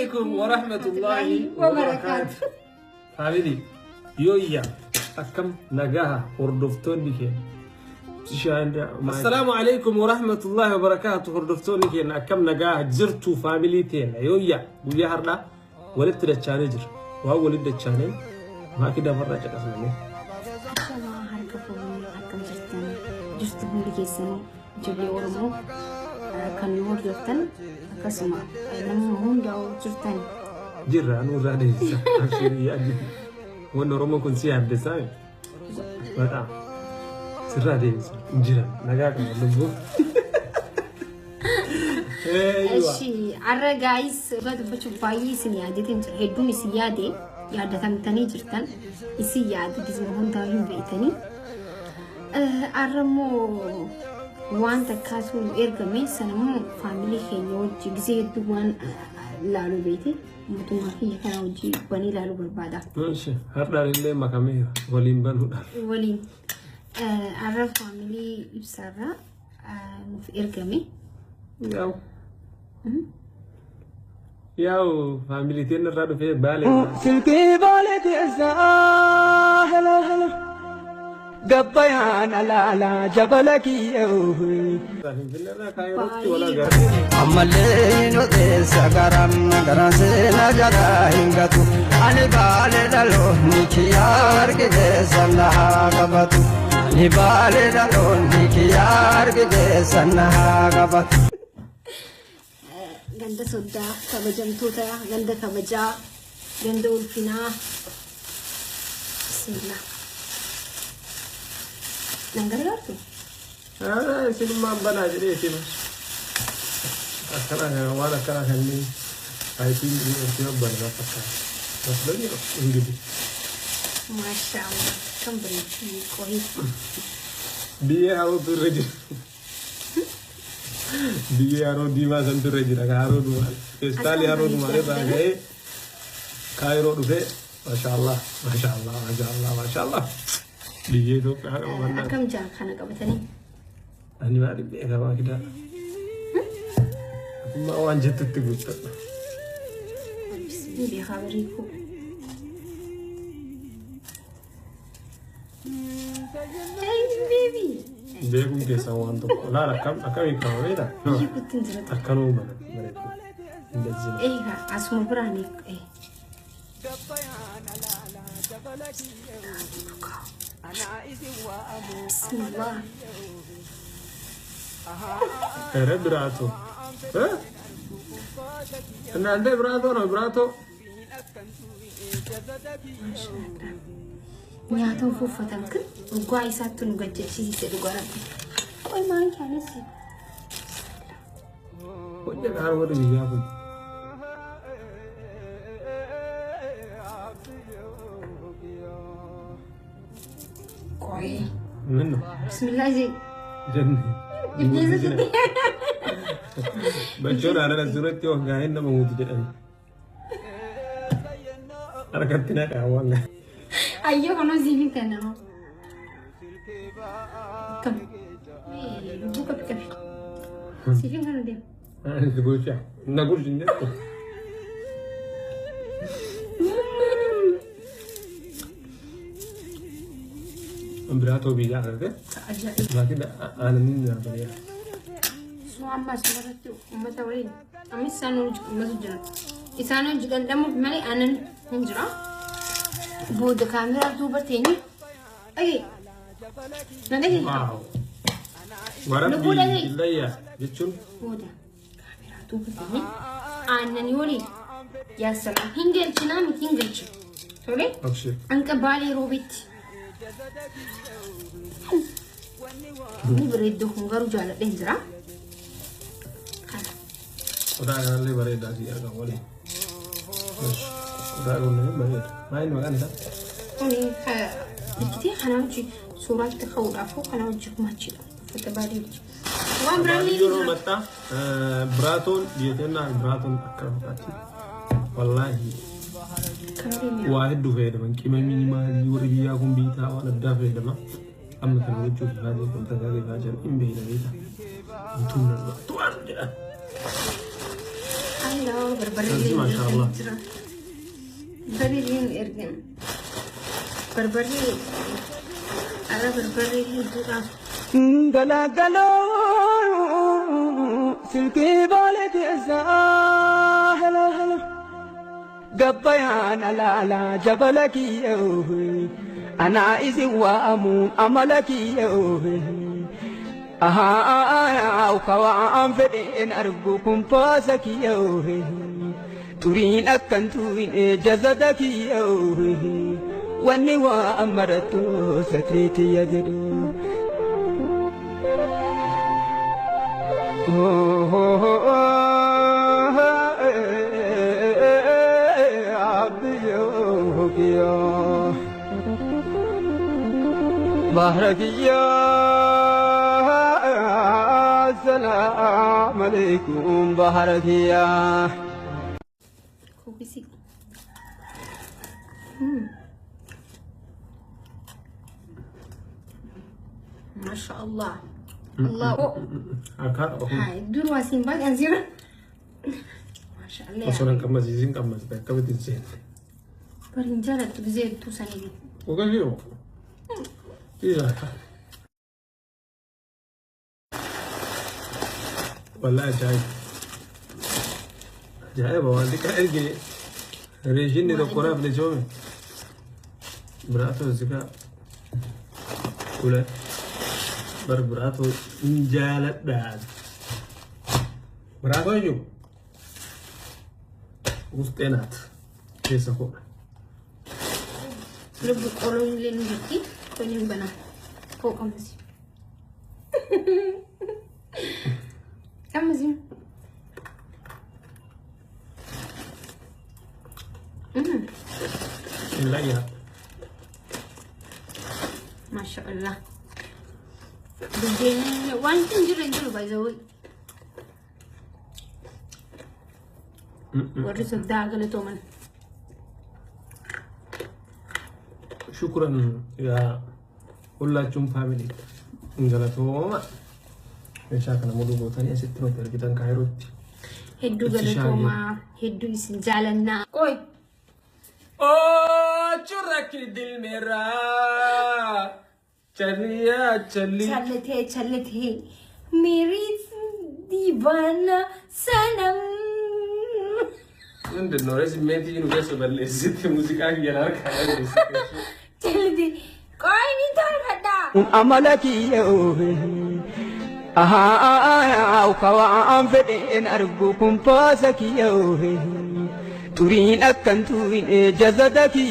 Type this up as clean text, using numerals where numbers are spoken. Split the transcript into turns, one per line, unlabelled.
عليكم ورحمة الله وبركاته. حبيبي يويا أكم نجاها وردفتون بكين. السلام عليكم ورحمة الله وبركاته. وردفتون بكين أكم نجاها جرتو فاميليتين يويا ويا هرنا ولدت التشانجر وهو ولد التشانج ما كده مرة جت أسمعني.
ما هركبوني أكم جرت بوليسني جبلي ورمو كان يمر جرتن كسمة لما هم جاوا جرتن.
جرا نور هذه عشرية أجد وإنه رمو كن سياب دساي. بدأ سر هذه جرا نجاك ملبو.
أشي عرّا جايز بعد بشوف بايس نيادي تنتر هدوم سيادة يادا تمتني جرتن يسيادة جزمهم دايم بيتني عرّمو وان تكاسو إرجمي سنمو فاميلي خينيو جيزي دوان لالو بيتي متوما فيه كان وجي بني لالو بربادا.
ماشي هردار اللي مكامير ولين بنو دار.
ولين عرّا فاميلي بسرّا في إرجمي.
ياو فاميلي تين الرادو في بالي.
سلكي بالي تيسا هلا هلا قبيان لا جبلك يوهي أمالينو تيسا غرام غراسينا جدا هنغتو أني بالي دالو نيكيار كديسا نها قبتو أني بالي دالو نيكيار كديسا نها قبتو
ganda soda kabajamtoota ganda kabajaa ganda ulfinaa bismillah nangargaartu
sinummaan banaa jedhee sima akkana waan akkana kanneen faayitiin itti babbana fakkaata maslani ingidi
maashaallah kan bareechi qorii
biyyee haroo turre jira biyyee haroo diimaa san turre jira haroo dumaa keessaali haroo dumaa irraa ga'ee kaayiroo dhufee maashaallah maashaallah maashaallah maashaallah biyyee Itoophiyaa
akkam jaa kana qabatanii
ani maaliif beekamaa kidaa akkuma waan jettutti guuttadha
beekaa bariikuu baby
beekuun keessaa waan tokko laala akkam hiikama beektaa
biyyi kuttiin jirata
akkanuma bareedu hin dajjine
eegaa asuma biraaniif bismillah
ere birato እናንተ ብራቶ ነው ብራቶ
nyaata uffatan kan dhugaa isaatti nu gajjachiise dhugaratti qoy maan kaanis
hojja gaar wada biyyaa kun
qoy
minno
bismillah
jenne
jenne
bachoora ala suuratti waggaa hin nama muuti jedhani harkatti na dhaawwanga
ayyo kono zivi kana kam buka pika zivi kana dia
Gosha, na gosha netto. Birato biyya argate. Laakiin aannan nyaata yaa.
Suamma sumarratti ummata waliin amis isaanii hojii ummatu jira. Isaan hojii dandhamuuf malee aannan hin jira. Booda kaameraa duuba teenye. Dhagee. Na dhagee.
Waaw. Warabbii illayya jechuun.
Booda kaameraa duuba teenye. Aannanii waliin yaasala hin galchinaa miti hin galchu. Tole.
Abshir.
Anqa baalee roobetti. Ini beredar hungaru jalan denjera.
Udah kali beredar sih agak wali. Udah runnya beredar. Main makan kan?
Ini kayak kita kan uji surat terkau dafu kan uji macam foto baru. Wah berani
Juru mata beraton dia tenang beraton akar kaki. Wallahi. Wahid dua teman kima minimal juri aku bita wana dafa teman. أما كان وجود هذه كنت غالي فاجر إن بين بيتا أنتم نرجع توان جدا
هلا بربري
ما شاء الله.
بربري إرجن بربري أنا بربري هدوء
gala galo silki balet za hello hello gabbayan ala jabalaki ana izi wa amun amalaki aha au kawa am fedin arbukum pasaki turin akan tuin jazadaki wani wa amaratu satriti yajdu Bahrakiya Assalamu alaikum Bahrakiya
Kubisi ما شاء الله الله هاي دور واسين بعد أنزل ما شاء الله
أصلاً كم زين كم زين كم تنزين
برنجالة تبزيد توساني
وكيف إيه والله جاي جاي بوالدك أرجع ريجيني دكتورة بنجومي براتو الزكاة ولا براتو جالت بعد براتو يجو وستينات كيس هو
لب قولون لين بيتي كوني بنا فوق أمزي أمزي
لا يا
ما شاء الله بدين وان تنجر بايزوي ورث الداغله تومن
شكرا يا كلكم فاميلي انجلتوما مشاكل مودو بوتاني ست متر جدا كايروتي
هدو غلطوما هدو يسنجالنا كوي
اوه شرك دل मेरा चलिया चली
चलते मेरी दीवाना सनम
ምንድን ነው ሬዝሜንት ዩኒቨርስ በለዚህ ሙዚቃ እያላረ ካለ
चलते कोई नहीं तो फटा
amalaki aha au kawa am fedin arbukum pasaki turin akan tuin jazadaki